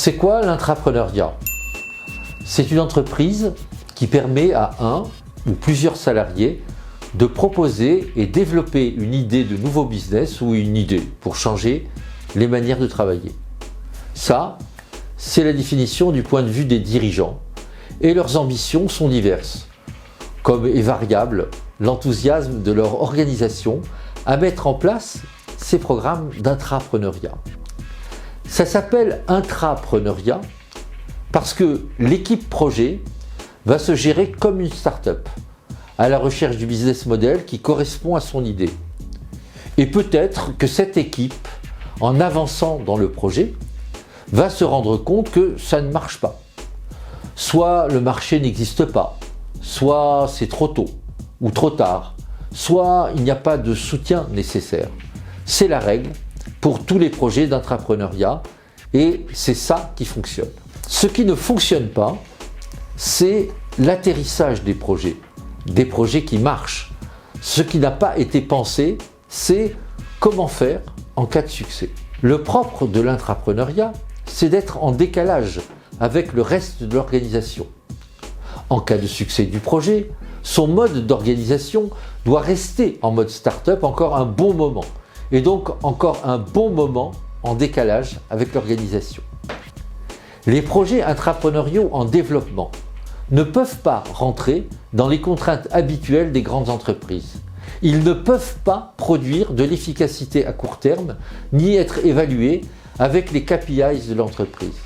C'est quoi l'intrapreneuriat? C'est une entreprise qui permet à un ou plusieurs salariés de proposer et développer une idée de nouveau business ou une idée pour changer les manières de travailler. Ça, c'est la définition du point de vue des dirigeants et leurs ambitions sont diverses, comme est variable l'enthousiasme de leur organisation à mettre en place ces programmes d'intrapreneuriat. Ça s'appelle intrapreneuriat parce que l'équipe projet va se gérer comme une start-up, à la recherche du business model qui correspond à son idée. Et peut-être que cette équipe, en avançant dans le projet, va se rendre compte que ça ne marche pas. Soit le marché n'existe pas, soit c'est trop tôt ou trop tard, soit il n'y a pas de soutien nécessaire. C'est la règle pour tous les projets d'intrapreneuriat et c'est ça qui fonctionne. Ce qui ne fonctionne pas, c'est l'atterrissage des projets qui marchent. Ce qui n'a pas été pensé, c'est comment faire en cas de succès. Le propre de l'intrapreneuriat, c'est d'être en décalage avec le reste de l'organisation. En cas de succès du projet, son mode d'organisation doit rester en mode start-up encore un bon moment, et donc encore un bon moment en décalage avec l'organisation. Les projets intrapreneuriaux en développement ne peuvent pas rentrer dans les contraintes habituelles des grandes entreprises. Ils ne peuvent pas produire de l'efficacité à court terme, ni être évalués avec les KPIs de l'entreprise.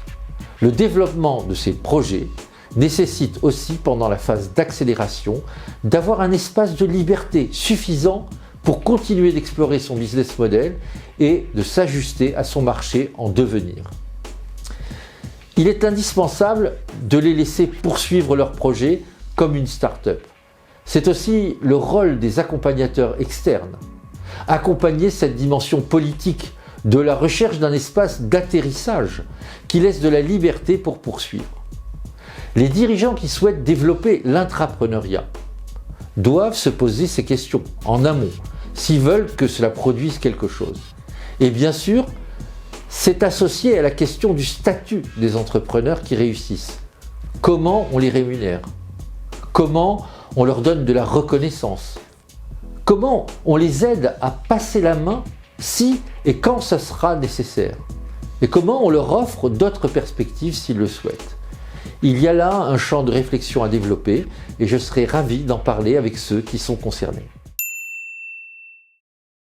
Le développement de ces projets nécessite aussi, pendant la phase d'accélération, d'avoir un espace de liberté suffisant pour continuer d'explorer son business model et de s'ajuster à son marché en devenir. Il est indispensable de les laisser poursuivre leur projet comme une start-up. C'est aussi le rôle des accompagnateurs externes. Accompagner cette dimension politique de la recherche d'un espace d'atterrissage qui laisse de la liberté pour poursuivre. Les dirigeants qui souhaitent développer l'intrapreneuriat doivent se poser ces questions en amont s'ils veulent que cela produise quelque chose. Et bien sûr, c'est associé à la question du statut des entrepreneurs qui réussissent. Comment on les rémunère? Comment on leur donne de la reconnaissance? Comment on les aide à passer la main si et quand ça sera nécessaire? Et comment on leur offre d'autres perspectives s'ils le souhaitent? Il y a là un champ de réflexion à développer et je serai ravi d'en parler avec ceux qui sont concernés.